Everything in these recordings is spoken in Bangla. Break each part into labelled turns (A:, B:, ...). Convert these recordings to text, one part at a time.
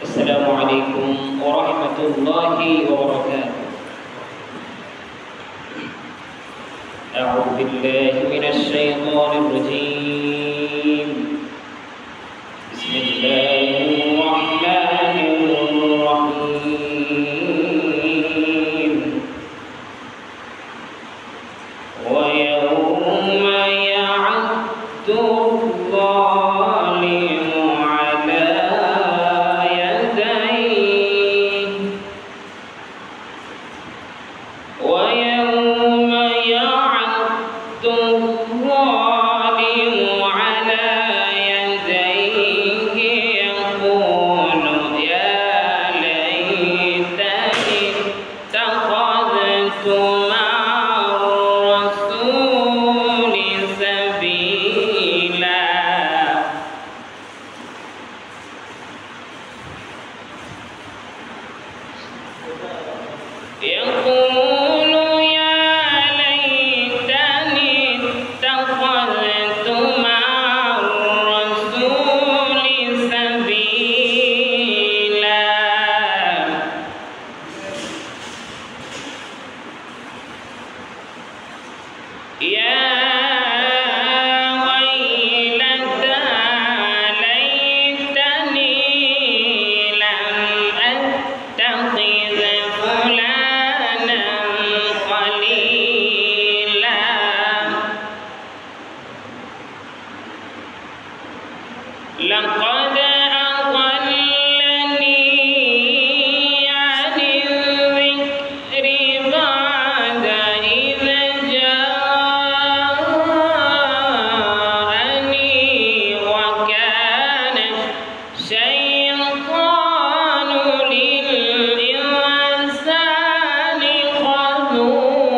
A: السلام عليكم ورحمة الله وبركاته. أعوذ بالله من الشيطان الرجيم. بسم الله الرحمن الرحيم. ويوم يعض الظالم على يديه ويوم يعض الظالم على يديه يقول يا ليتني اتخذت مع الرسول سبيلا. يقول يا ليتني اتخذت مع الرسول سبيلا. يا ويلتى ليتني لم أتخذ فلانا خليلا. لقد أضلني عن الذكر بعد إذ جاءني وكان الشيطان للإنسان خذولا.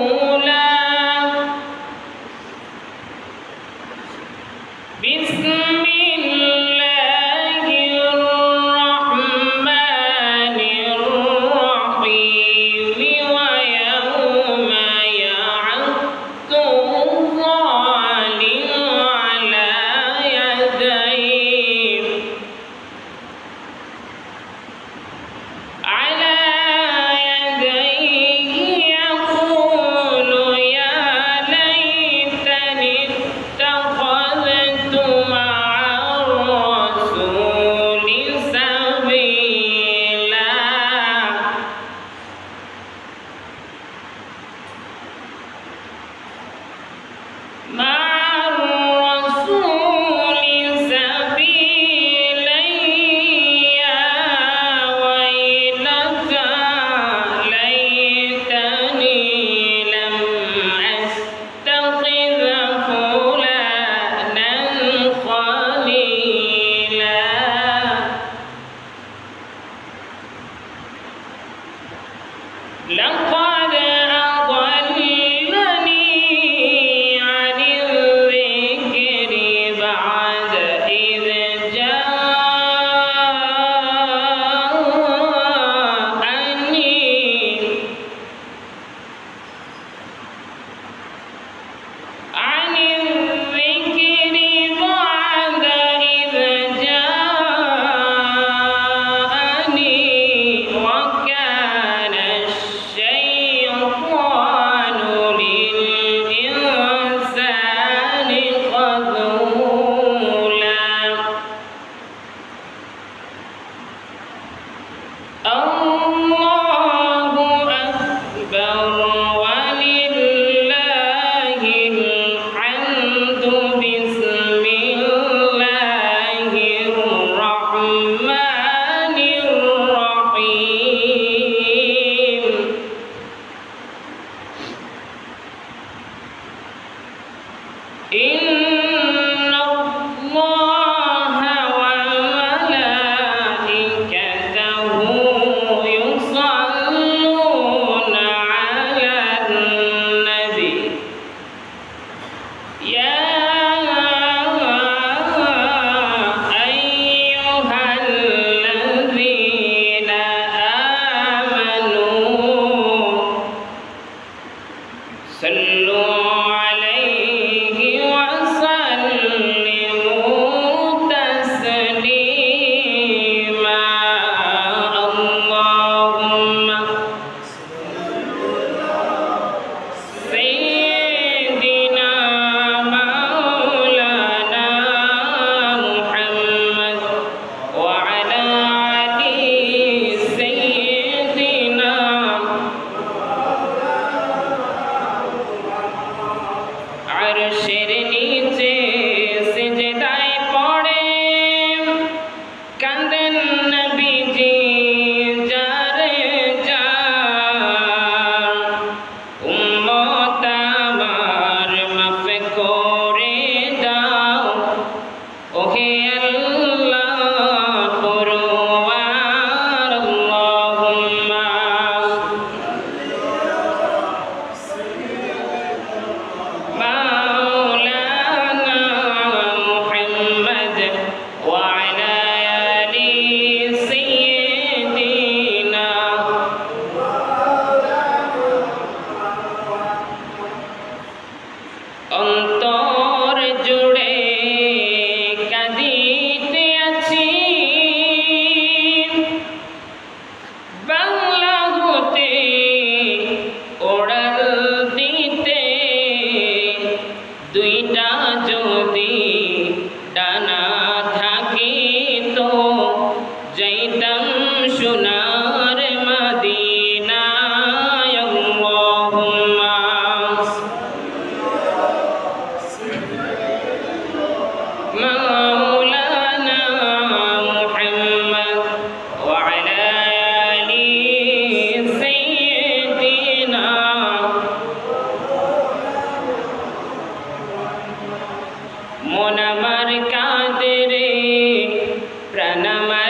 A: بسم الله الرحمن الرحيم. ويوم يعض الظالم على يديه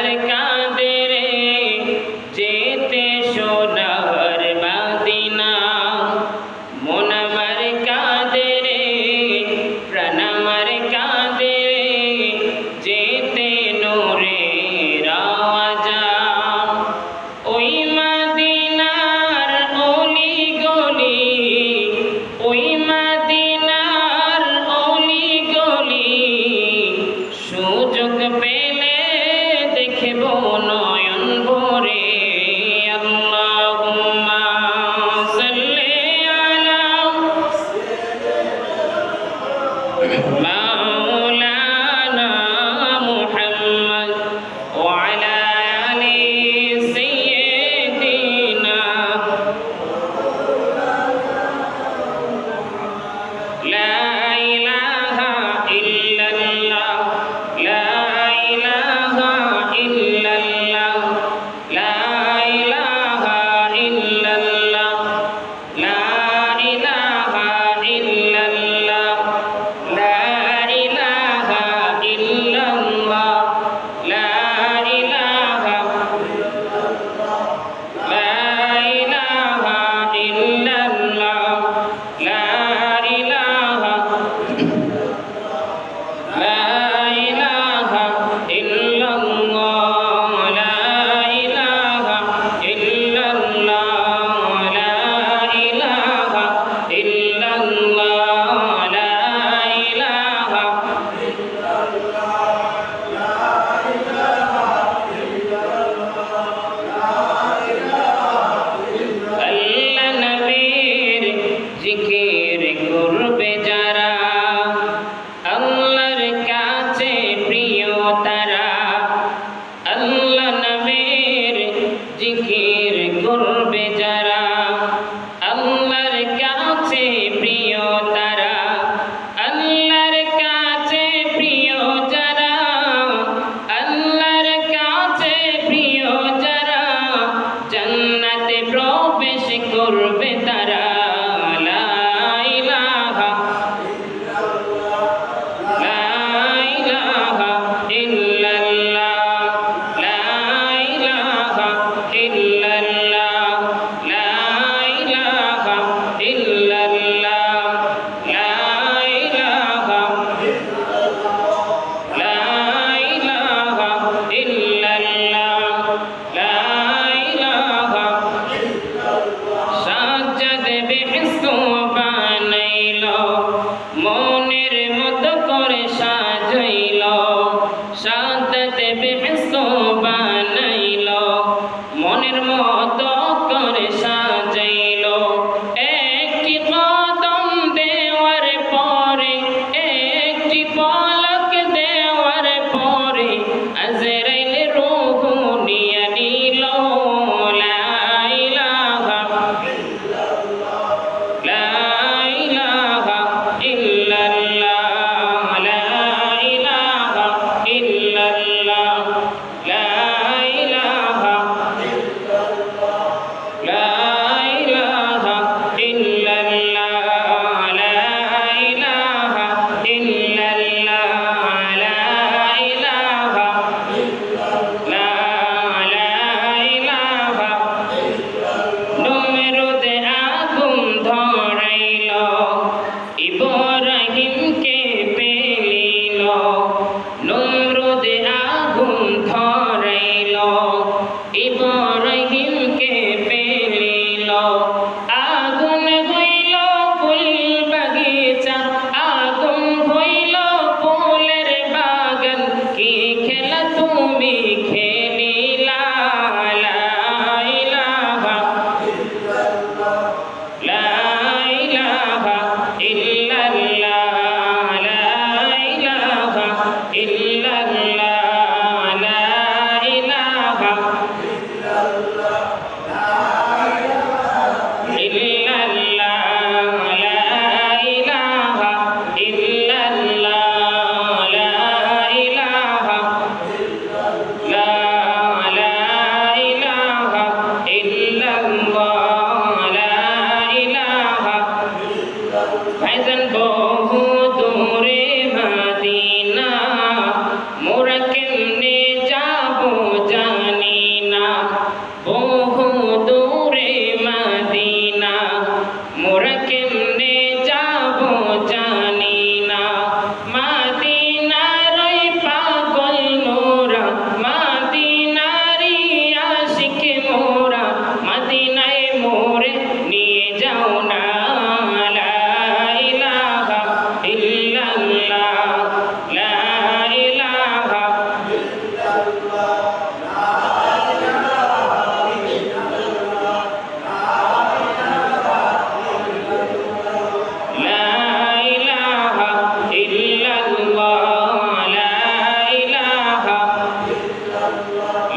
A: আমার কাঁদরে যেতে সোনার মদিনা মন আমার কাঁদরে প্রাণ আমার কাঁদরে যেতে নূরের আওয়াজ ওই মদিনার অলি গলি ওই মদিনার অলি গলি সুযোগ পেলে দেখব নয়ন ভরে আল্লাহুম্মা সাল্লি আলা মাওলানা মুহাম্মদ ওয়া আলা আলি সাইয়্যিদিনা লা ইলাহা ইল্লাল্লাহ লা ইলাহা ইল্লাল্লাহ লা ইলাহা ইল্লাল্লাহ লা ইলাহা ইল্লাল্লাহ লা ইলাহা ইল্লাল্লাহ লা ইলাহা লা ইলাহা ইল্লাল্লাহ লা ইলাহা লা ইলাহা ইল্লাল্লাহ লা ইলাহা ইল্লাল্লাহ লা ইলাহা ইল্লাল্লাহ লা ইলাহা আল্লাহ নবীর জিকির করবে যারা আল্লাহর কাছে প্রিয় তারা আল্লাহ নবীর জিকির করবে যারা আল্লাহর কাছে প্রিয় তারা আল্লাহর কাছে প্রিয় যারা আল্লাহর কাছে প্রিয় যারা জান্নাতে প্রবেশ করবে তারা লা ইলাহা লা ইলাহা ইল্লাল্লাহ লা ইলাহা ইল্লাল্লাহ লা ইলাহা ইল্লাল্লাহ লা ইলাহা লা ইলাহা ইল্লাল্লাহ লা ইলাহা সাজ্জাদ বেহেশত বানাইল মনের মতো করে সাজাইল সাজ্জাদ বেহেশত বানাইল মনের মতো করে সাজাইল একটি কদম দেওয়ার পরে একটি পলক দেওয়ার পরে আজরাইল রূহ নিয়ে নিল লা ইলাহা লা ইলাহা ইল্লাল্লাহ লা ইলাহা ইল্লাল্লাহ লা ইলাহা লা ইলাহা ইল্লাল্লাহ লা ইলাহা ইল্লাল্লাহ লা ইলাহা লা ইলাহা নমরুদ আগুন ধরাইল ইব্রাহিমকে পেলিল নমরুদ আগুন ধরাইল ইব্রাহিমকে পেলিল আগুন হইল ফুল বাগিচা আগুন হইল ফুলের বাগান কি খেলা তুমি খেলিলা লা ইলাহা লা ইলাহা ইল্লাল্লাহ লা ইলাহা ইল্লাল্লাহ লা ইলাহা ইল্লাল্লাহ লা ইলাহা ইল্লাল্লাহ লা ইলাহা লা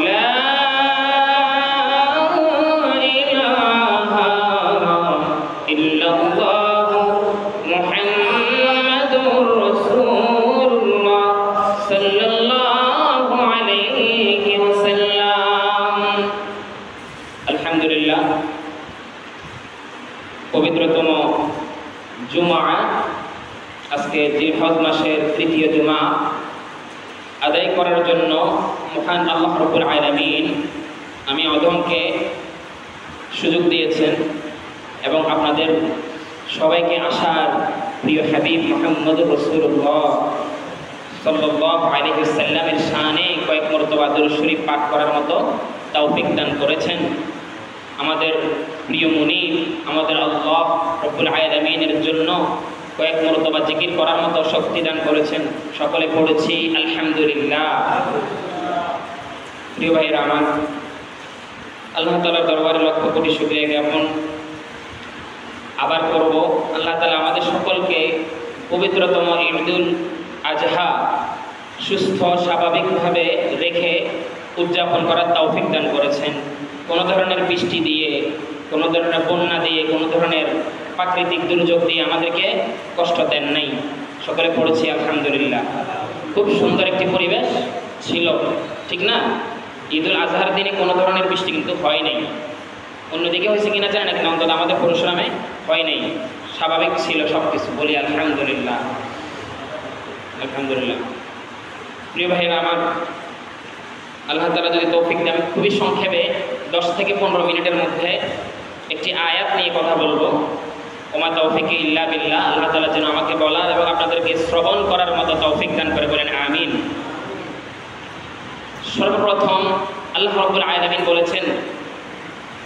A: লা ইলাহা ইল্লাল্লাহ মুহাম্মাদুর রাসূলুল্লাহ সাল্লাল্লাহু আলাইহি ওয়াসাল্লাম। আলহামদুলিল্লাহ, পবিত্রতম জুমা, আজকে জিলহজ মাসের তৃতীয় জুমা আদায় করার জন্য মহান আল্লাহ রাব্বুল আলামিন আমি অদমকে সুযোগ দিয়েছেন এবং আপনাদের সবাইকে আসার প্রিয় হাবিব মুহাম্মদুর রাসূলুল্লাহ সাল্লাল্লাহু আলাইহি ওয়াসাল্লামের শানে কয়েক মর্তবা দুরূদ শরীফ পাঠ করার মতো তৌফিক দান করেছেন। আমাদের প্রিয় মুনিব আমাদের আল্লাহ রাব্বুল আলামিনের জন্য কয়েক মর্তবা জিকির করার মতো শক্তি দান করেছেন। সকলে পড়েছি আলহামদুলিল্লাহ। প্রিয় ভাইরা আমার, আল্লাহ তাআলার দরবারে লক্ষ কোটি শুকরিয়া জ্ঞাপন আবার করব। আল্লাহ তাআলা আমাদের সকলকে পবিত্রতম ঈদুল আজহা সুস্থ স্বাভাবিকভাবে রেখে উদযাপন করার তৌফিক দান করেছেন। কোনো ধরনের বৃষ্টি দিয়ে, কোনো ধরনের বন্যা দিয়ে, কোনো ধরনের প্রাকৃতিক দুর্যোগ দিয়ে আমাদেরকে কষ্ট দেন নাই। সকলে পড়েছি আলহামদুলিল্লাহ। খুব সুন্দর একটি পরিবেশ ছিল, ঠিক না? ঈদুল আজহার দিনে কোনো ধরনের বৃষ্টি কিন্তু হয় নাই। অন্যদিকে হয়েছে কিনা জানি না, কিন্তু অন্তত আমাদের পরশুরামে হয় নাই, স্বাভাবিক ছিল সব কিছু। বলি আলহামদুলিল্লাহ, আলহামদুলিল্লাহ। প্রিয় ভাইরা আমার, আল্লাহ তাআলা যদি তৌফিক দেন, খুবই সংক্ষেপে 10 থেকে 15 মিনিটের মধ্যে একটি আয়াত নিয়ে কথা বলবো। ওমা তৌফিকি ইল্লা বিল্লাহ। আল্লাহ তাআলা যেন আমাকে বলার এবং আপনাদেরকে শ্রবণ করার মতো তৌফিক দান করে, বলেন আমিন। সর্বপ্রথম আল্লাহ রাব্বুল আলামিন বলেছেন,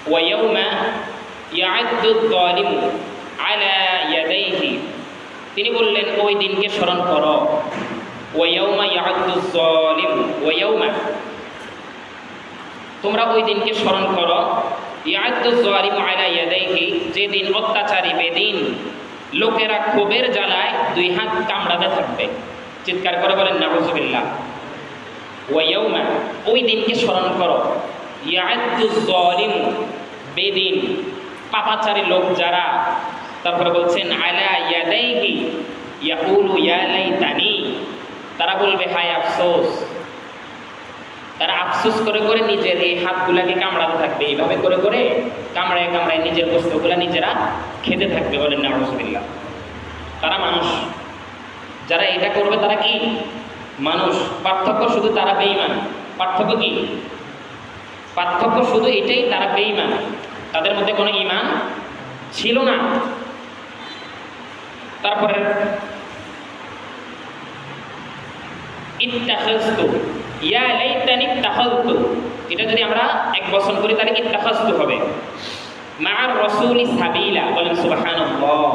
A: ওয়া ইয়াউমা ইয়া'আদ্দুদ যালিমু আলা ইয়াদাইহি। তিনি বললেন ওই দিনকে স্মরণ করো। ওয়া ইয়াউমা ইয়া'আদ্দুজ যালিমু, ওয়া ইয়াউমা, তোমরা ওই দিনকে স্মরণ করো। ইয়া'আদ্দুজ যালিমু আলা ইয়াদাইহি, যেদিন অত্যাচারী বেদিন লোকেরা ক্ষোভের জ্বালায় দুই হাত কামড়াতে থাকবে। চিৎকার করে বলেন নাউযুবিল্লাহ। ওয়া ইয়াউমা, ওই দিনকে স্মরণ করো। ইয়া'আদ্দুজ যালিমু, বেদিন পাপাচারী লোক যারা, তারপরে বলছেন আলা ইয়াদাইহি ইয়াকুলু ইয়া লাইতানি, তারা বলবে হায় আফসোস। তারা আফসোস করে করে নিজের এই হাতগুলাকে কামড়াতে থাকবে, এইভাবে করে করে কামড়ায় কামড়ায় নিজের বস্তুগুলা নিজেরা খেতে থাকবে। বলেন নাউযুবিল্লাহ। তারা মানুষ, যারা এটা করবে তারা কি মানুষ। পার্থক্য শুধু তারা বেঈমান। পার্থক্য কি? পার্থক্য শুধু এটাই, তারা বেঈমান, তাদের মধ্যে কোনো ঈমান ছিল না। তারপরে ইত্তাখাযতু ইয়া লাইতানি ইত্তাখাযতু, এটা যদি আমরা এক বচন করি তাহলে ইত্তাখাযতু হবে। মা'আর রাসূলি সাবিলা, বলেন সুবহানাল্লাহ।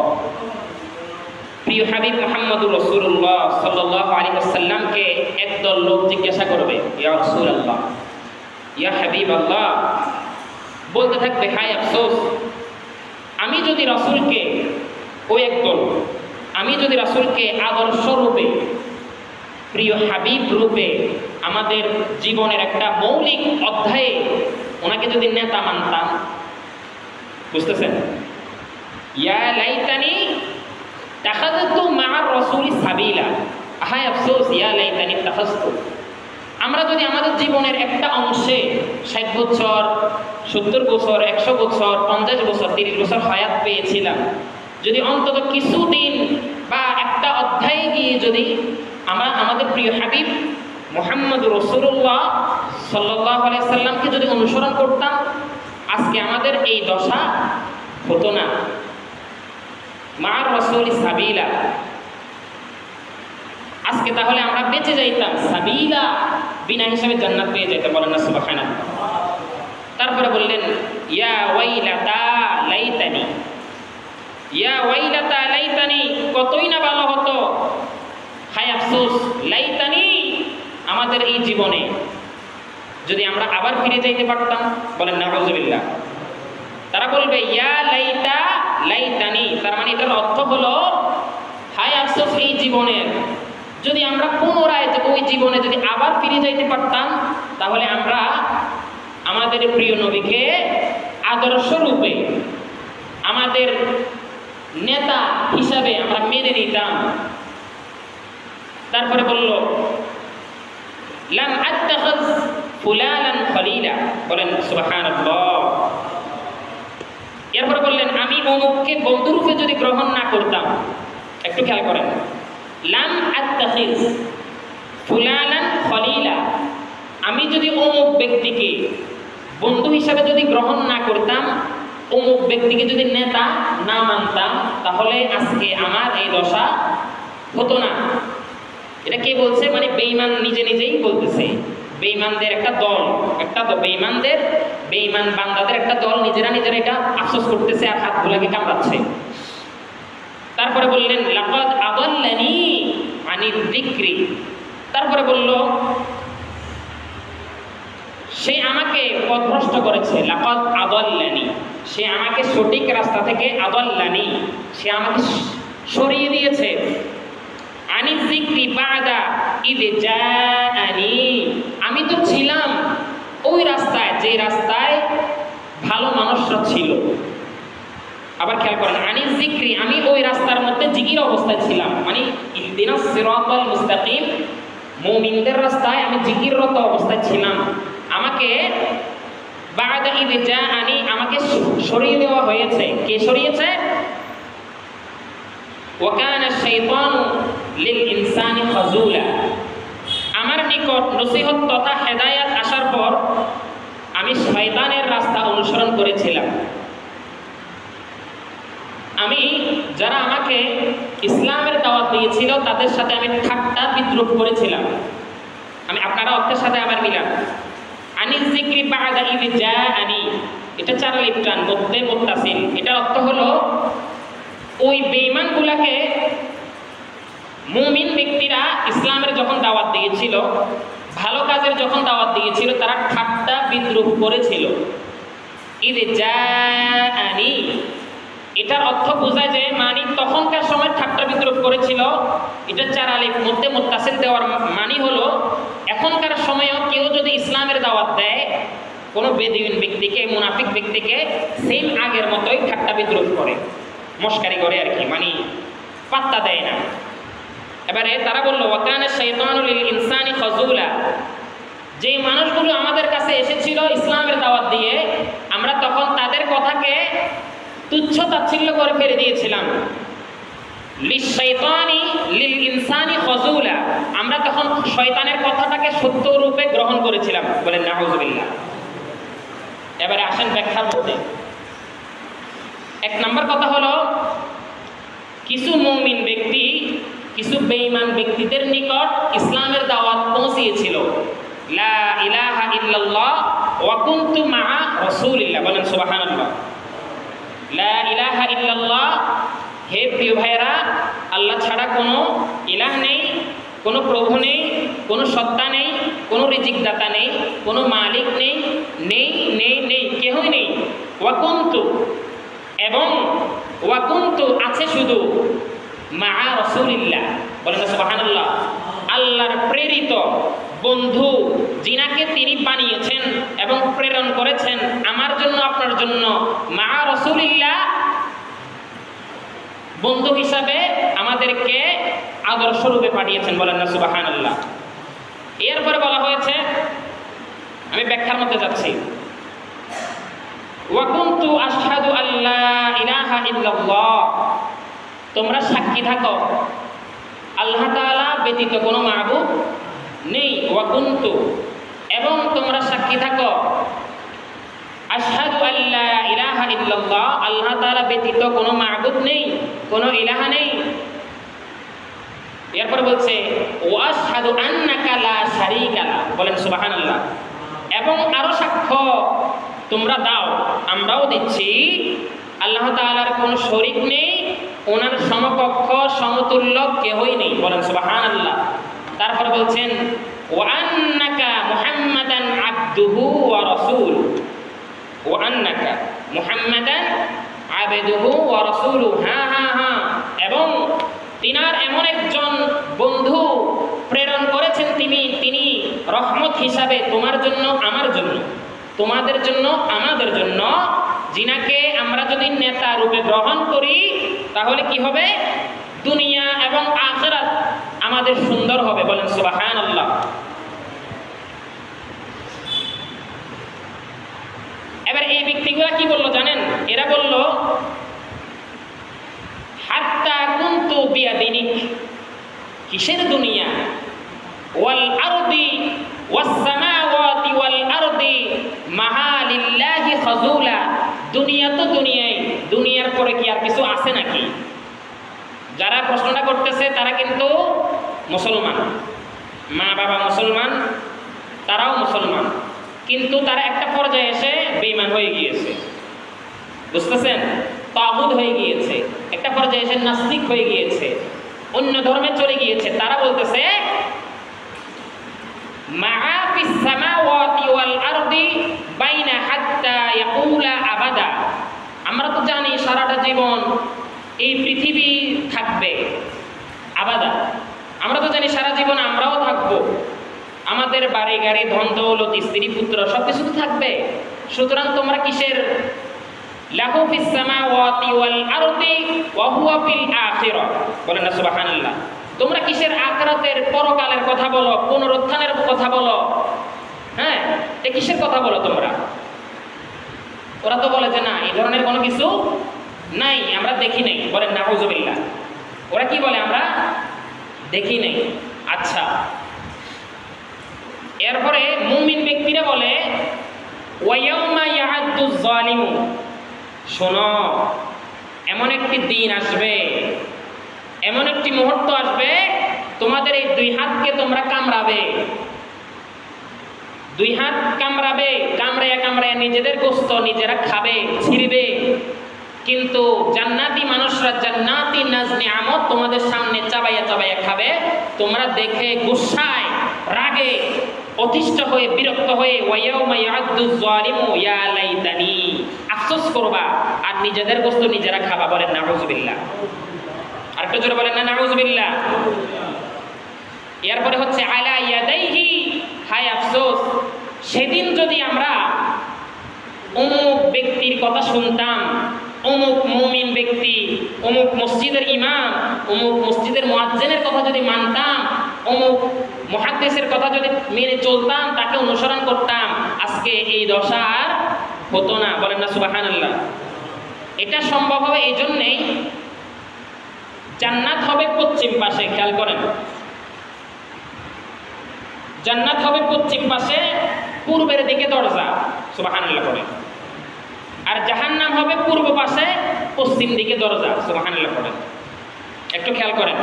A: প্রিয় হাবিব মুহাম্মদুর রাসূলুল্লাহ সাল্লাল্লাহু আলাইহি ওয়াসাল্লামকে একদল লোক জিজ্ঞাসা করবে, ইয়া রাসূলুল্লাহ, ইয়া হাবিবাল্লাহ, বলতে থাকবে হায় আফসোস, আমি যদি রাসূলকে, ওই একদল, আমি যদি রাসূলকে আদর্শ রূপে, প্রিয় হাবিব রূপে, আমাদের জীবনের একটা মৌলিক অধ্যায়ে ওনাকে যদি নেতা মানতাম, বুঝতেছেন? ইয়া লাইতানি তাখাযতু মা'আর রাসূলি সাবিলা, হায় আফসোস, ইয়া লাইতানি তাখাযতু, আমরা যদি আমাদের জীবনের একটা অংশে 60 বছর, 70 বছর, 100 বছর, 50 বছর, 30 বছর হায়াত পেয়েছিলাম, যদি অন্তত কিছুদিন বা একটা অধ্যায়ে গিয়ে যদি আমরা আমাদের প্রিয় হাবিব মুহাম্মদুর রাসূলুল্লাহ সাল্লাল্লাহু আলাইহি সাল্লামকে যদি অনুসরণ করতাম, আজকে আমাদের এই দশা হতো না। মা'আর রাসূলি সাবিলা, আজকে তাহলে আমরা বেঁচে যাইতাম। সাবিলা, বিনা হিসাবে জান্নাত পেয়ে যাইতাম। বলেন না সুবহানাল্লাহ। তারপরে বললেন ইয়া ওয়াইলাতা লাইতানি, ইয়া ওয়াইলাতা লাইতানি, কতই না ভালো হতো, হায় আফসোস, লাইতানি, আমাদের এই জীবনে যদি আমরা আবার ফিরে যাইতে পারতাম। বলেন নাউযুবিল্লাহ। তারা বলবে ইয়া লাইতা লাইতানি, তার মানে এটার অর্থ হলো হায় আফসোস এই জীবনের, যদি আমরা পুনরায় ওই জীবনে যদি আবার ফিরে যাইতে পারতাম তাহলে আমরা আমাদের প্রিয় নবীকে আদর্শ রূপে আমাদের নেতা হিসাবে আমরা মেনে নিতাম। তারপরে বলল লাম আত্তাখিজ ফুলানান খলিলা, বলেন সুবহানাল্লাহ। এরপরে বললেন আমি অমুককে বন্ধুরূপে যদি গ্রহণ না করতাম, একটু খেয়াল করেন, লাম আত্তাখিজ ফুলানান খলিলা, আমি যদি অমুক ব্যক্তিকে বন্ধু হিসাবে যদি গ্রহণ না করতাম, অমুক ব্যক্তিকে যদি নেতা না মানতাম, তাহলে আজকে আমার এই দশা হতো না। এটা কে বলছে? মানে বেঈমান নিজে নিজেই বলতেছে। বেঈমানদের একটা দল, বেঈমান বান্দাদের একটা দল নিজেরা এটা আফসোস করতেছে আর হাতগুলোকে কামড়াচ্ছে। তারপরে বললেন লাকাদ আদাল্লানি আনিল যিকরি, তারপরে বলল সে আমাকে পথভ্রষ্ট করেছে। লাকাদ আদাল্লানি, সে আমাকে সঠিক রাস্তা থেকে, আদাল্লানি সে আমাকে সরিয়ে দিয়েছে। আনিল যিকরি বাদা ইয জাআনি, আমি তো ছিলাম ওই রাস্তায় যে রাস্তায় ভালো মানুষরা ছিল। আবার খেয়াল করেন, আনিল যিকরি আমি ওই রাস্তার মধ্যে জিকির অবস্থায় ছিলাম, মানে ইহদিনাস সিরাতাল মুস্তাকিম মুমিনদের রাস্তায় আমি জিকিররত অবস্থায় ছিলাম। আমাকে বাদা ইয জাআনি আমাকে সরিয়ে দেওয়া হয়েছে। কে সরিয়েছে? ওয়া কানা শাইতানু লিল ইনসানি খাযুলা, আমার নিকট নসিহত তথা হেদায়াত আসার পর আমি শয়তানের রাস্তা অনুসরণ করেছিলাম। আমি যারা আমাকে ইসলামের দাওয়াত দিয়েছিল তাদের সাথে আমি ঠাট্টা বিদ্রুপ করেছিলাম। আমি আপনারা অর্থের সাথে আমার মিলান। আনিল যিকরি বাদা ইয জাআনি, এটা চার লিপ্টান মধ্যে মুত্তাসিল। এটার অর্থ হলো ওই বেঈমানগুলোকে মুমিন ব্যক্তিরা ইসলামের যখন দাওয়াত দিয়েছিল, ভালো কাজের যখন দাওয়াত দিয়েছিল, তারা ঠাট্টা বিদ্রুপ করেছিল। ইয জাআনি এটার অর্থ বোঝায় যে মানে তখনকার সময় ঠাট্টা বিদ্রুপ করেছিল। এটা চার আলিফ মধ্যে মুত্তাসিল দেওয়ার মানে হলো এখনকার সময়েও কেউ যদি ইসলামের দাওয়াত দেয় কোনো বেদুইন ব্যক্তিকে, মুনাফিক ব্যক্তিকে, সেম আগের মতোই ঠাট্টা বিদ্রুপ করে, মস্কারি করে আর কি, মানে পাত্তা দেয় না। এবারে তারা বললো ওয়া কানা শাইতানু লিল ইনসানি খাযুলা, যে মানুষগুলো আমাদের কাছে এসেছিল ইসলামের দাওয়াত দিয়ে, আমরা তখন তাদের কথাকে তুচ্ছ তাচ্ছিল্য করে ফেলে দিয়েছিলাম। লিশ-শাইতানি লিল ইনসানি খাযুলা, আমরা তখন শয়তানের কথাটাকে সত্য রূপে গ্রহণ করেছিলাম। বলেন নাউযুবিল্লাহ। এবারে আসেন ব্যাখ্যার মধ্যে। এক নম্বর কথা হলো কিছু মুমিন ব্যক্তি কিছু বেঈমান ব্যক্তিদের নিকট ইসলামের দাওয়াত পৌঁছিয়েছিল। লা ইলাহা ইল্লাল্লাহ ওয়া কুনতু মা'a রাসূলিল্লাহ, বলেন সুবহানাল্লাহ। লা ইলাহা ইল্লাল্লাহ, হে প্রিয় ভাইরা, আল্লাহ ছাড়া কোনো ইলাহ নেই, কোনো প্রভু নেই, কোনো সত্তা নেই, কোনো রিজিকদাতা নেই, কোনো মালিক নেই, নেই নেই নেই, কেহই নেই। ওয়া কুনতু, এবং ওয়া কুনতু আছে শুধু, মা'a রাসূলিল্লাহ, বলেন সুবহানাল্লাহ, আল্লাহর প্রেরিত বন্ধু যিনাকে তিনি বানিয়েছেন এবং প্রেরণ করেছেন আমার জন্য আপনার জন্য, মা'a রাসূলিল্লাহ বন্ধু হিসাবে আমাদেরকে আদর্শ রূপে পাঠিয়েছেন। বলেন না সুবহানাল্লাহ। এরপরে বলা হয়েছে, আমি ব্যাখ্যার মধ্যে যাচ্ছি, ওয়া কুনতু আশহাদু আল্লা ইলাহা ইল্লাল্লাহ, তোমরা সাক্ষী থাকো আল্লাহ তাআলা ব্যতীত কোনো মাবুদ নেই। ওয়া কুনতু, এবং তোমরা সাক্ষী থাকো আশহাদু আল্লা ইলাহা ইল্লাল্লাহ, আল্লাহ তাআলা ব্যতীত কোনো মাবুদ নেই, কোনো ইলাহা নেই। এরপর বলছে ওয়া আশহাদু আন্নাকা লা শারীকা লাক, বলেন সুবহানাল্লাহ, এবং আরো সাক্ষ্য তোমরা দাও, আমরাও দিচ্ছি, আল্লাহ তাআলার কোনো শরীক নেই, ওনার সমকক্ষ সমতুল্য কেহই নেই। বলেন সুবহানাল্লাহ। তারপর বলছেন ওয়া আন্নাকা মুহাম্মাদান আবদুহু ওয়া রাসূল, ওয়া আন্নাকা মুহাম্মাদান আবদুহু ওয়া রাসূলু, হ্যাঁ হ্যাঁ হ্যাঁ, এবং তিনার এমন একজন বন্ধু প্রেরণ করেছেন তিনি রহমত হিসাবে তোমার জন্য আমার জন্য, তোমাদের জন্য আমাদের জন্য, যিনাকে আমরা যদি নেতা রূপে গ্রহণ করি তাহলে কি হবে? দুনিয়া এবং আখিরাত আমাদের সুন্দর হবে। বলেন সুবহানাল্লাহ। এবার এই ব্যক্তিগুলা কি বললো জানেন? এরা বলল হাত্তা কুনতু বিয়াদিনিক, কিসের দুনিয়া? ওয়াল আরদি ওয়াস সামাওয়াতি ওয়াল আরদি মাহালিল্লাহি খাযুলা, দুনিয়া তো দুনিয়াই, দুনিয়ার পরে কি আর কিছু আছে নাকি? যারা প্রশ্নটা করতেছে তারা কিন্তু মুসলমান, মা বাবা মুসলমান, তারাও মুসলমান, কিন্তু তারা একটা পর্যায়ে এসে বেঈমান হয়ে গিয়েছে। বুঝতেছেন? তাগুত হয়ে গিয়েছে, একটা পর্যায়ে এসে নাস্তিক হয়ে গিয়েছে, অন্য ধর্মে চলে গিয়েছে। তারা বলতেছে মা ফিস সামাওয়াতি ওয়াল আরদি বাইনা হাত্তা ইয়াকুলা আবাদা, আমরা তো জানি সারাটা জীবন এই পৃথিবী থাকবে, আবাদা, আমরা তো জানি সারা জীবন আমরাও থাকবো, আমাদের বাড়ি গাড়ি ধন দৌলত স্ত্রী পুত্র সবকিছু তো থাকবে। সুতরাং তোমরা কিসের লাহু ফিস সামাওয়াতি ওয়াল আরদি ওয়া হুয়া ফিল আখিরাহ, বলেন না সুবহানাল্লাহ। তোমরা কিসের আখিরাতের পরকালের কথা বলো, পুনরুত্থানের কথা বলো? হ্যাঁ, এ কিসের কথা বলো তোমরা? ওরা তো বলে যে না, এই ধরনের কোনো কিছু নাই, আমরা দেখি নাই। বলেন নাউযুবিল্লাহ। ওরা কি বলে? আমরা দেখি নাই। আচ্ছা, এরপরে মুমিন ব্যক্তিরা বলে ওয়ায়াউমা ইয়া'আদ্দুয যালিমু, শোনো, এমন একটি দিন আসবে, এমন একটি মুহূর্ত আসবে, তোমাদের এই দুই হাতকে তোমরা কামড়াবে, দুই হাত কামড়াবে, কামড়ায়া কামড়ায়া নিজেদের গোশত নিজেরা খাবে, ছিঁড়বে, কিন্তু জান্নাতি মানুষরা জান্নাতি নাজ নিয়ামত তোমাদের সামনে চাবাইয়া চাবাইয়া খাবে। তোমরা দেখে গুসায় রাগে অতিষ্ঠ হয়ে বিরক্ত হয়ে ওয়ায়াউমা ইয়া'আদ্দুয যালিমু ইয়া লাইতানি, আফসোস করবা আর নিজেদের গোশত নিজেরা খাবা। বলেন নাউযুবিল্লাহ। আরেকটু জোরে বলেন না নাউযুবিল্লাহ। এরপরে হচ্ছে আলা ইয়াদাইহি, হায় আফসোস, সেদিন যদি আমরা অমুক ব্যক্তির কথা শুনতাম, অমুক মুমিন ব্যক্তি, অমুক মসজিদের ইমাম, অমুক মসজিদের মুয়াজ্জিনের কথা যদি মানতাম, অমুক মুহাদ্দিসের কথা যদি মেনে চলতাম, তাকে অনুসরণ করতাম, আজকে এই দশা আর হতো না। বলেন না সুবহানাল্লাহ। এটা সম্ভব হবে এই জন্যেই, জান্নাত হবে পশ্চিম পাশে, খেয়াল করেন, জান্নাত হবে পশ্চিম পাশে, পূর্বের দিকে দরজা, সুবহানাল্লাহ বলেন। আর জাহান্নাম হবে পূর্ব পাশে, পশ্চিম দিকে দরজা, সুবহানাল্লাহ বলেন। একটু খেয়াল করেন,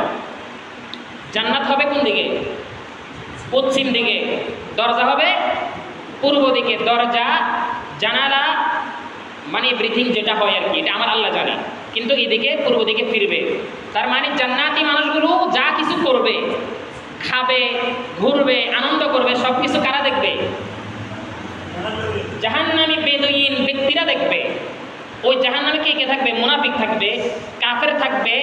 A: জান্নাত হবে কোন দিকে? পশ্চিম দিকে, দরজা হবে পূর্ব দিকে। দরজা, জানালা মানে ব্রিথিং যেটা হয় আর কি, এটা আমার আল্লাহ জানে, কিন্তু এদিকে পূর্ব দিকে ফিরবে। তার মানে জান্নাতি মানুষগুলো যা কিছু করবে, খাবে, ঘুরবে, আনন্দ করবে, সব কিছু কারা দেখবে? জাহান্নামী বেদুইন ব্যক্তিরা দেখবে। ওই জাহান্নামে কে কে থাকবে? মুনাফিক থাকবে, কাফের থাকবে,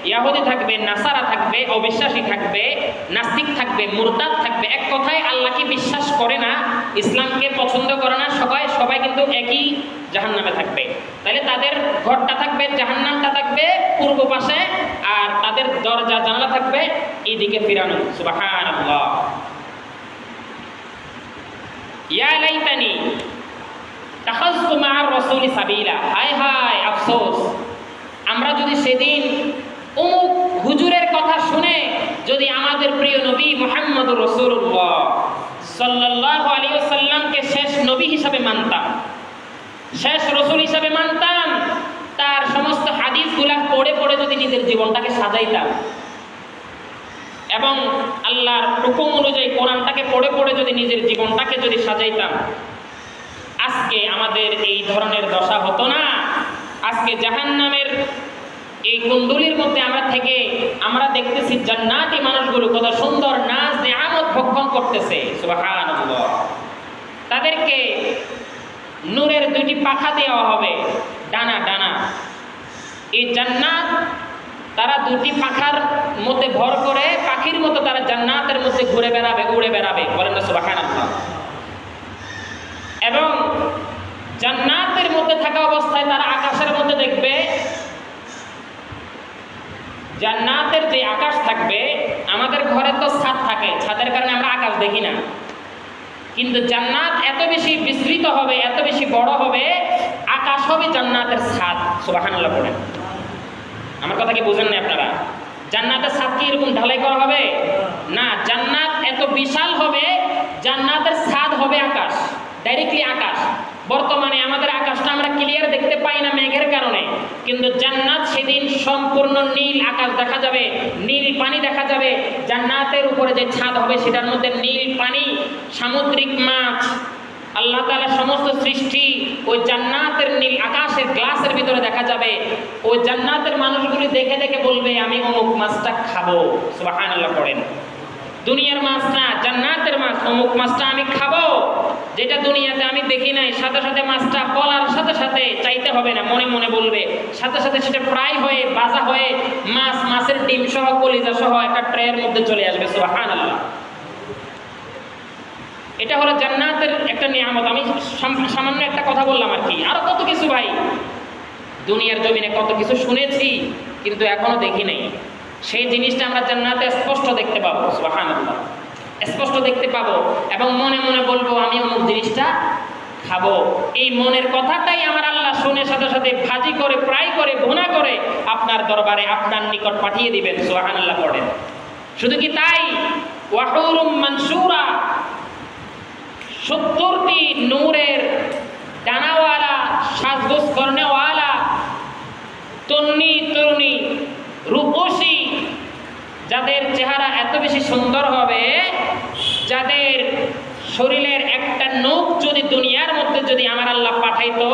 A: ইহুদি থাকবে, নাসারা থাকবে, অবিশ্বাসী থাকবে, নাস্তিক থাকবে, মুরতাদ থাকবে। এক কথায় আল্লাহকে বিশ্বাস করে না, ইসলামকে পছন্দ করে না, সবাই কিন্তু একই জাহান্নামে থাকবে। তাহলে তাদের ঘরটা থাকবে, জাহান্নামটা থাকবে পূর্ব পাশে, আর তাদের দরজা জানালা থাকবে এইদিকে ফিরানো। সুবহানাল্লাহ। ইয়া লাইতানি তাখাযতু মা'আর রাসূলি সাবিলা, হায় হায় আফসোস, আমরা যদি সেদিন অমুক হুজুরের কথা শুনে যদি আমাদের প্রিয় নবী মুহাম্মদুর রাসূলুল্লাহ সাল্লাল্লাহু আলাইহি ওয়াসাল্লামকে শেষ নবী হিসাবে মানতাম, শেষ রাসূল হিসাবে মানতাম, তার সমস্ত হাদিসগুলা পড়ে পড়ে যদি নিজের জীবনটাকে সাজাইতাম এবং আল্লাহর হুকুম অনুযায়ী কোরআনটাকে পড়ে পড়ে যদি নিজের জীবনটাকে যদি সাজাইতাম, আজকে আমাদের এই ধরনের দশা হতো না। আজকে জাহান্নামের এই কুণ্ডলীর মধ্যে আমরা থেকে আমরা দেখতেছি জান্নাতি মানুষগুলো কত সুন্দর নাজ নিয়ামত ভক্ষণ করতেছে, সুবহানাল্লাহ। তাদেরকে নূরের দুইটি পাখা দেওয়া হবে, ডানা ডানা। এই জান্নাত তারা দুটি পাখার মধ্যে ভর করে পাখির মতো তারা জান্নাতের মধ্যে ঘুরে বেড়াবে, উড়ে বেড়াবে, বলেন না সুবহানাল্লাহ। এবং জান্নাতের মধ্যে থাকা অবস্থায় তারা আকাশের মধ্যে দেখবে, জান্নাতের যে আকাশ থাকবে, আমাদের ঘরে তো ছাদ থাকে, ছাদের কারণে আমরা আকাশ দেখি না, কিন্তু জান্নাত এত বেশি বিস্তৃত হবে, এত বেশি বড় হবে, আকাশ হবে জান্নাতের ছাদ। সুবহানাল্লাহ পড়েন। আমার কথা কি বুঝেন না আপনারা? জান্নাতের ছাদ কি এরকম ঢালাই করা হবে না, জান্নাত এত বিশাল হবে, জান্নাতের ছাদ হবে আকাশ, ডাইরেক্টলি আকাশ। বর্তমানে আমাদের আকাশটা আমরা ক্লিয়ার দেখতে পাই না মেঘের কারণে, কিন্তু জান্নাত সেদিন সম্পূর্ণ নীল আকাশ দেখা যাবে, নীল পানি দেখা যাবে। জান্নাতের উপরে যে ছাদ হবে সেটার মধ্যে নীল পানি, সামুদ্রিক মাছ, আল্লাহ তাআলার সমস্ত সৃষ্টি ওই জান্নাতের নীল আকাশের গ্লাসের ভিতরে দেখা যাবে। ওই জান্নাতের মানুষগুলি দেখে দেখে বলবে আমি অমুক মাছটা খাবো। সুবহানাল্লাহ পড়েন। দুনিয়ার মাছ না, জান্নাতের মাছ, অমুক মাছটা আমি খাবো, যেটা দুনিয়াতে আমি দেখি নাই। সাথে সাথে মাছটা বলার সাথে সাথে চাইতে হবে না, মনে মনে বলবে, সাথে সাথে সেটা ফ্রাই হয়ে, ভাজা হয়ে, মাছের ডিম সহ, কলিজা সহ একটা ট্রের মধ্যে চলে আসবে। সুবহানাল্লাহ। এটা হলো জান্নাতের একটা নিয়ামত। আমি সামান্য একটা কথা বললাম আর কি, আরো কত কিছু ভাই দুনিয়ার জমিনে কত কিছু শুনেছি কিন্তু এখনো দেখি নাই। সেই জিনিসটা আমরা জান্নাতে স্পষ্ট দেখতে পাবো। সুবহানাল্লাহ। স্পষ্ট দেখতে পাবো এবং মনে মনে বলবো আমি অমুক জিনিসটা খাবো। এই মনের কথাটাই আমার আল্লাহ শুনে সাথে সাথে ভাজি করে, ফ্রাই করে, ভুনা করে আপনার দরবারে, আপনার নিকট পাঠিয়ে দিবেন। সুবহানাল্লাহ পড়েন। শুধু কি তাই, ওয়াহুরুম মানসুরা, 70টি নূরের ডানাওয়ালা, সাজগোজ করনেওয়ালা, তন্নি তরুণী, রূপসী, যাদের চেহারা এত বেশি সুন্দর হবে, যাদের শরীরের একটা নখ যদি দুনিয়ার মধ্যে যদি আমার আল্লাহ পাঠাইতো,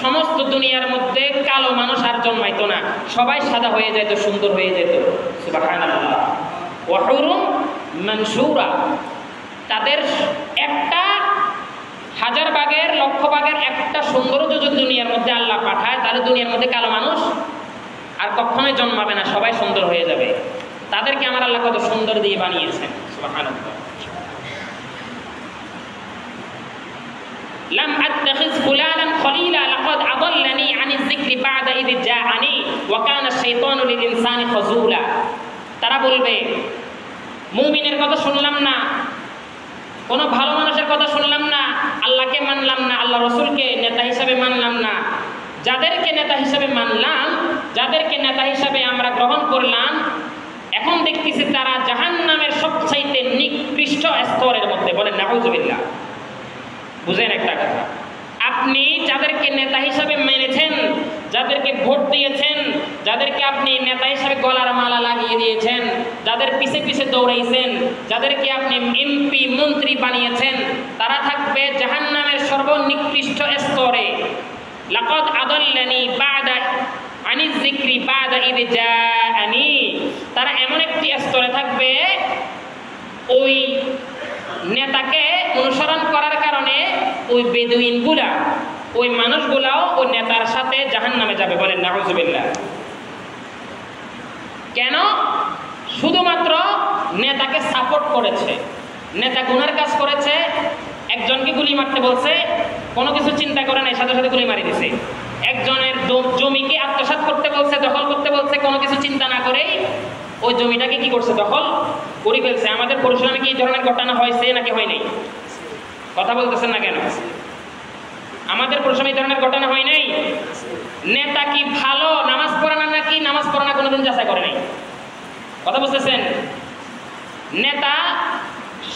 A: সমস্ত দুনিয়ার মধ্যে কালো মানুষ আর জন্মাইতো না, সবাই সাদা হয়ে যেত, সুন্দর হয়ে যেত। সুবহানাল্লাহ। ওয়াহুরুম মানসুরা, তাদের একটা হাজার ভাগের, লক্ষ ভাগের একটা সৌন্দর্য যদি দুনিয়ার মধ্যে আল্লাহ পাঠায়, তাহলে দুনিয়ার মধ্যে কালো মানুষ আর কখনোই জন্মাবে না, সবাই সুন্দর হয়ে যাবে। তাদেরকে আমার আল্লাহ কত সুন্দর দিয়ে বানিয়েছেন। সুবহানাল্লাহ। লাম আত্তাখিজ ফুলানান খলিলা লাকাদ আদাল্লানি আনিজ যিকরি বা'দা ইয জাআনি ওয়া কানা আশ-শাইতানু লিল ইনসানি খাযুলা। তারা বলবে মুমিনের কথা শুনলাম না, কোনো ভালো মানুষের কথা শুনলাম না, আল্লাহকে মানলাম না, আল্লাহ রসুলকে নেতা হিসাবে মানলাম না। যাদেরকে নেতা হিসাবে মানলাম, যাদেরকে নেতা হিসাবে আমরা গ্রহণ করলাম, এখন দেখতেছি তারা জাহান্নামের সবচাইতে নিকৃষ্ট স্তরের মধ্যে। বলেন নাউযুবিল্লাহ। বুঝেন একটা কথা, আপনি যাদেরকে নেতা হিসাবে মেনেছেন, যাদেরকে ভোট দিয়েছেন, যাদেরকে আপনি নেতা হিসাবে গলার মালা লাগিয়ে দিয়েছেন, যাদের পিছে পিছে দৌড়াইছেন, যাদেরকে আপনি এমপি মন্ত্রী বানিয়েছেন, তারা থাকবে জাহান্নামের সর্বনিকৃষ্ট স্তরে। লাকাদ আদাল্লানি বা'দা আনিজ যিকরি বা'দা ইয জাআনি। তারা এমন একটি স্তরে থাকবে, ওই নেতাকে অনুসরণ করার কারণে ওই বেদুইনগুলা, ওই মানুষগুলাও ওই নেতার সাথে জাহান্নামে যাবে। বলেন নাউযুবিল্লাহ। কেন? শুধুমাত্র নেতাকে সাপোর্ট করেছে, নেতা গুনার কাজ করেছে, একজনকে গুলি মারতে বলছে, কোনো কিছু চিন্তা করে নাই, সাথে সাথে গুলি মারি দিছে। একজনের জমিকে আত্মসাৎ করতে বলছে, দখল করতে বলছে, কোনো কিছু চিন্তা না করেই ওই জমিটাকে কি করছে, দখল করে ফেলছে। আমাদের পরশুরামে কি এই ধরনের ঘটনা হয়েছে নাকি হয় নাই? কথা বলতেছেন না কেন? আমাদের পরশুরামে এই ধরনের ঘটনা হয় নাই? নেতা কি ভালো নামাজ পড়ে না নাকি নামাজ পড়ে না কোনোদিন যাচাই করে নাই? কথা বুঝতেছেন? নেতা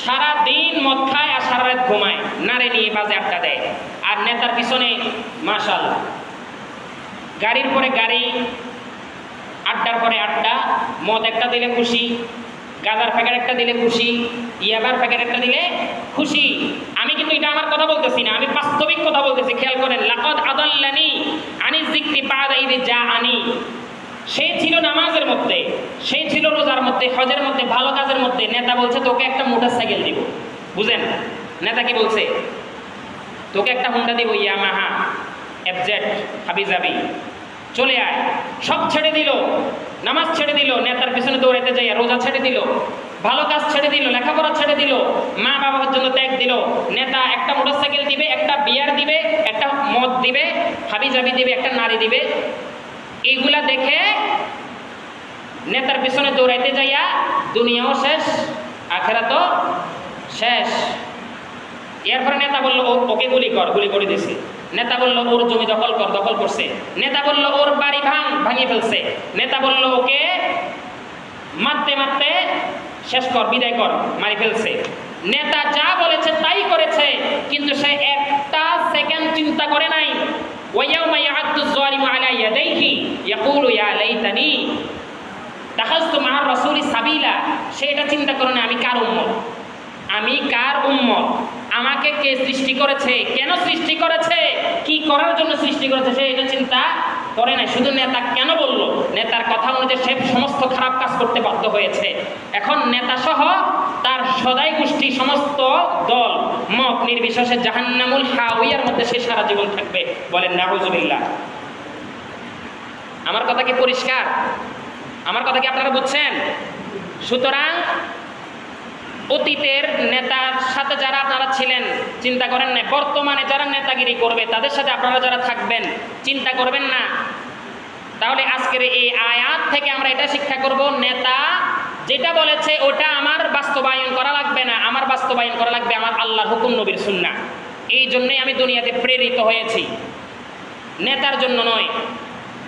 A: সারা দিন মদ খায় আর সারা রাত ঘুমায়, নারে নিয়ে বাজে আড্ডা দেয়, আর নেতার পিছনে মাশাআল্লাহ গাড়ির পরে গাড়ি, আড্ডার পরে আড্ডা, মদ একটা দিলে খুশি, গাঁজার প্যাকেট একটা দিলে খুশি, ইয়াবার প্যাকেট একটা দিলে খুশি। আমি কিন্তু এটা আমার কথা বলতেছি না, আমি বাস্তবিক কথা বলতেছি। খেয়াল করেন, লাকাদ আদাল্লানি আনিজ যিকরি বা'দা ইয জাআনি। সে ছিল নামাজের মধ্যে, সে ছিল রোজার মধ্যে, হজের মধ্যে, ভালো কাজের মধ্যে। নেতা বলছে তোকে একটা মোটরসাইকেল দিব। বুঝেন নেতা কি বলছে? তোকে একটা হুন্ডা দিব, ইয়ামাহা, এফজেড, হাবিজাবি, চলে আয়। সব ছেড়ে দিল, নামাজ ছেড়ে দিল, নেতার পিছনে দৌড়াইতে যাইয়া রোজা ছেড়ে দিল, ভালো কাজ ছেড়ে দিল, লেখাপড়া ছেড়ে দিল, মা বাবার জন্য ত্যাগ দিল। নেতা একটা মোটরসাইকেল দিবে, একটা বিয়ার দিবে, একটা মদ দিবে, হাবিজাবি দিবে, একটা নারী দিবে। এইগুলা দেখে নেতার পিছনে দৌড়াইতে যাইয়া দুনিয়াও শেষ, আখেরাতও শেষ। এরপরে নেতা বলল ওকে গুলি কর, গুলি করে দিছে। নেতা বলল ওর জমি দখল কর, দখল করছে। নেতা বলল ওর বাড়ি ভাঙিয়ে ফেলছে। নেতা বলল ওকে মারতে মারতে শেষ কর, বিদায় কর, মারি ফেলছে। নেতা যা বলেছে তাই করেছে, কিন্তু সে একটা সেকেন্ড চিন্তা করে নাই। ওয়ায়াউমা ইয়া'আদ্দু যালিমু আলা ইয়াদাইহি ইয়াকুলু ইয়া লাইতানি তাখাযতু মা'আর রাসূলি সাবিলা। সে এটা চিন্তা করে না আমি কার উম্মত, আমি কার উম্মত, আমাকে কে সৃষ্টি করেছে, কেন সৃষ্টি করেছে, কি করার জন্য সৃষ্টি করেছে, সে এটা চিন্তা করে নাই। শুধু নেতা কেন বলল, নেতার কথা অনুযায়ী সে সমস্ত খারাপ কাজ করতে বাধ্য হয়েছে। এখন নেতা সহ তার সদাই গোষ্ঠী সমস্ত দল মত নির্বিশেষে জাহান্নামুল হাওয়াইয়ার মধ্যে সে সারা জীবন থাকবে। বলেন নাউযুবিল্লাহ। আমার কথা কি পরিষ্কার? আমার কথা কি আপনারা বুঝছেন? সুতরাং অতীতের নেতার সাথে যারা আপনারা ছিলেন চিন্তা করেন না, বর্তমানে যারা নেতাগিরি করবে তাদের সাথে আপনারা যারা থাকবেন চিন্তা করবেন না। তাহলে আজকের এই আয়াত থেকে আমরা এটা শিক্ষা করব, নেতা যেটা বলেছে ওটা আমার বাস্তবায়ন করা লাগবে না, আমার বাস্তবায়ন করা লাগবে আমার আল্লাহর হুকুম, নবীর সুন্নাহ। এই জন্যই আমি দুনিয়াতে প্রেরিত হয়েছি, নেতার জন্য নয়।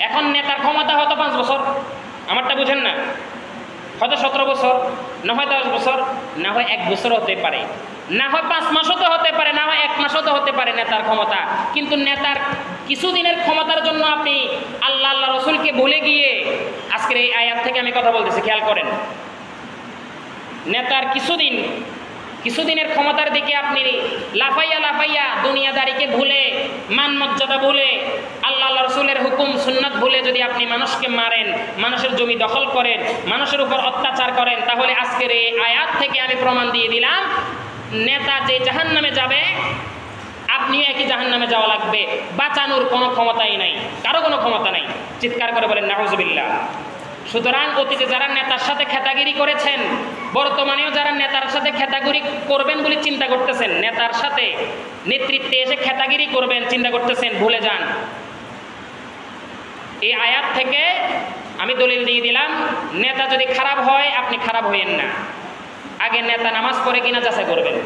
A: এখন নেতার ক্ষমতা হয়তো 5 বছর, আমারটা বুঝেন না, হয়তো 17 বছর, না হয় 10 বছর, না হয় 1 বছর হতে পারে, না হয় 5 মাসও তো হতে পারে, না হয় 1 মাসও তো হতে পারে নেতার ক্ষমতা। কিন্তু নেতার কিছুদিনের ক্ষমতার জন্য আপনি আল্লাহ আল্লাহ রসুলকে ভুলে গিয়ে, আজকের এই আয়াত থেকে আমি কথা বলতেছি, খেয়াল করেন, নেতার কিছুদিনের ক্ষমতার দিকে আপনি লাফাইয়া দুনিয়াদারিকে ভুলে, মান মর্যাদা ভুলে, আল্লাহ আল্লাহ রসুলের হুকুম সুন্নাত ভুলে যদি আপনি মানুষকে মারেন, মানুষের জমি দখল করেন, মানুষের উপর অত্যাচার করেন, তাহলে আজকের এই আয়াত থেকে আমি প্রমাণ দিয়ে দিলাম, নেতা যে জাহান্নামে যাবে আপনিও একই জাহান্নামে যাওয়া লাগবে। বাঁচানোর কোনো ক্ষমতাই নাই, কারো কোনো ক্ষমতা নাই। চিৎকার করে বলেন নাউযুবিল্লাহ। সুতরাং অতীতে যারা নেতার সাথে খেতাগিরি করেছেন, বর্তমানেও যারা নেতার সাথে খেতাগিরি করবেন বলে চিন্তা করতেছেন, নেতার সাথে নেতৃত্বে এসে খেতাগিরি করবেন চিন্তা করতেছেন, ভুলে যান। এই আয়াত থেকে আমি দলিল দিয়ে দিলাম, নেতা যদি খারাপ হয় আপনি খারাপ হইয়েন না, আগে নেতা নামাজ পড়ে কিনা যাচাই করবেন।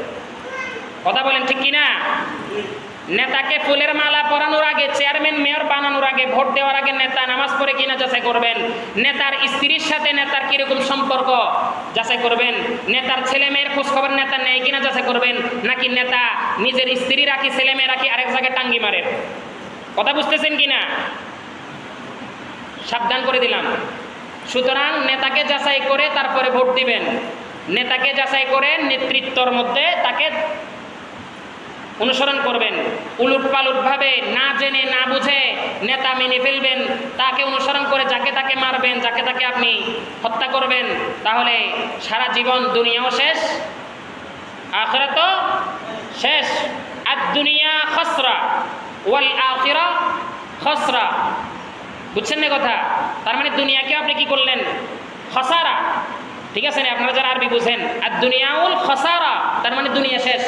A: কথা বলেন ঠিক কিনা? নেতাকে ফুলের মালা পরানোর আগে, চেয়ারম্যান মেয়র বানানোর আগে, ভোট দেওয়ার আগে নেতা নামাজ পড়ে কিনা যাচাই করবেন। নেতার স্ত্রীর সাথে নেতার কিরকম সম্পর্ক যাচাই করবেন। নেতার ছেলে মেয়ের খোঁজখবর নেতা নেয় কিনা যাচাই করবেন, নাকি নেতা নিজের স্ত্রী রাখি ছেলে মেয়ে রাখি আরেক জায়গায় টাঙ্গি মারেন। কথা বুঝতেছেন কিনা? সাবধান করে দিলাম। সুতরাং নেতাকে যাচাই করে তারপরে ভোট দিবেন। নেতাকে যাচাই করে নেতৃত্বর মধ্যে তাকে অনুসরণ করবেন। উলুট পালুটভাবে না জেনে না বুঝে নেতা মেনে ফেলবেন, তাকে অনুসরণ করে যাকে তাকে মারবেন, যাকে তাকে আপনি হত্যা করবেন, তাহলে সারা জীবন দুনিয়াও শেষ, আখিরাতও শেষ। আদ-দুনিয়া খসরা ওয়াল আখিরা খসরা। বুঝছেন না কথা? তার মানে দুনিয়াকে আপনি কি করলেন? খসারা। ঠিক আছে না? আপনারা যারা আরবি বুঝেন, আদ-দুনিয়াউল খসারা, তার মানে দুনিয়া শেষ,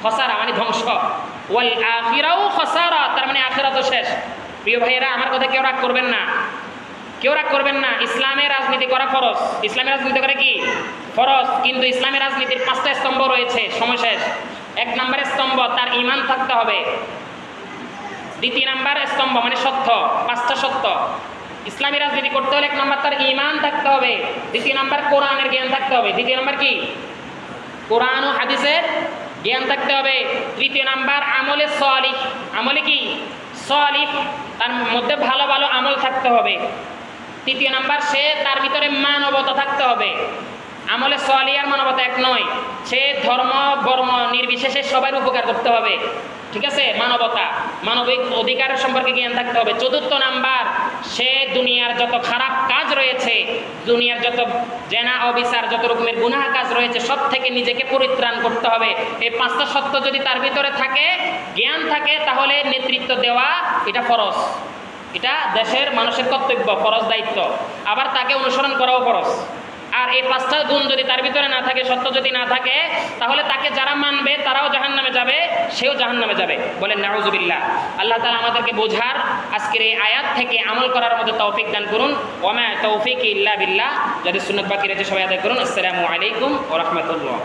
A: খসারা মানে ধ্বংস। ওয়াল আখিরাও খসারা, তার মানে আখিরাতও শেষ। প্রিয় ভাইয়েরা, আমার কথা কেউ রাগ করবেন না, কেউ রাগ করবেন না। ইসলামের রাজনীতি করা ফরজ, ইসলামের রাজনীতি করে কি ফরজ, কিন্তু ইসলামের রাজনীতির 5টা স্তম্ভ রয়েছে, সময় শেষ। 1 নম্বরের স্তম্ভ তার ঈমান থাকতে হবে। 2 নম্বর স্তম্ভ মানে সত্য, 5টা সত্য। ইসলামী রাজনীতি করতে হলে 1 নম্বর তার ঈমান থাকতে হবে, 2 নম্বর কোরআনের জ্ঞান থাকতে হবে, 3 নম্বর কি কোরআন ও হাদিসের জ্ঞান থাকতে হবে, 3 নম্বর আমলে সালিহ, আমলে কি সালিহ, তার মধ্যে ভালো ভালো আমল থাকতে হবে। 3 নম্বর সে তার ভিতরে মানবতা থাকতে হবে। আমলে সালিহ আর মানবতা এক নয়, সে ধর্ম বর্ণ নির্বিশেষে সবার উপকার করতে হবে। ঠিক আছে? মানবতা, মানবিক অধিকার সম্পর্কে জ্ঞান থাকতে হবে। 4 নাম্বার, সে দুনিয়ার যত খারাপ কাজ রয়েছে, দুনিয়ার যত জেনা অবিচার, যত রকমের গুনাহ কাজ রয়েছে, সব থেকে নিজেকে পরিত্রাণ করতে হবে। এই 5টা সত্য যদি তার ভিতরে থাকে, জ্ঞান থাকে, তাহলে নেতৃত্ব দেওয়া এটা ফরজ। এটা দেশের মানুষের কর্তব্য, ফরজ দায়িত্ব, আবার তাকে অনুসরণ করাও ফরজ। আর এই 5টা গুণ যদি তার ভিতরে না থাকে, সত্য যদি না থাকে, তাহলে তাকে যারা মানবে তারাও জাহান্নামে যাবে, সেও জাহান্নামে যাবে। বলেন নাউজুবিল্লাহ। আল্লাহ তাআলা আমাদেরকে বোঝার, আজকের এই আয়াত থেকে আমল করার মতো তৌফিক দান করুন। ওয়া মা তৌফিকি ইল্লা বিল্লাহ। যাদের সুন্নাত বাকি রয়েছে সবাই আদায় করুন। আসসালামু আলাইকুম ওয়া রাহমাতুল্লাহ।